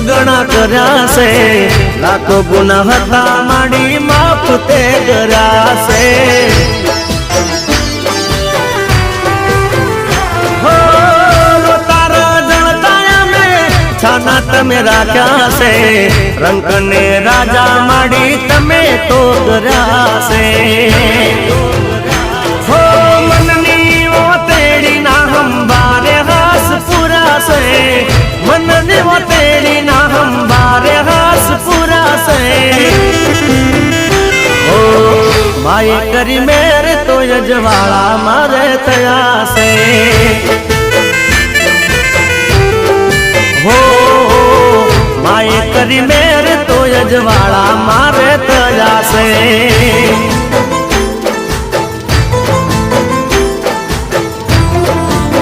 ઘણા કર્યા છે, લાખો ગુના હતા માડી માફ તે કર્યા છે। છાના તમે રાખ્યા છે, રંક ને રાજા માડી તમે તો કર્યા છે। હો મનની ઓતેડી ના હંબારે હાસ પૂરા છે, મનની ઓતેડી ના હંબારે હાસ પૂરા છે। હો માય કરી મેર તો યજવાળા મારે થયા છે। हो माए करी मेरे तो यजवाड़ा मारे तजा से।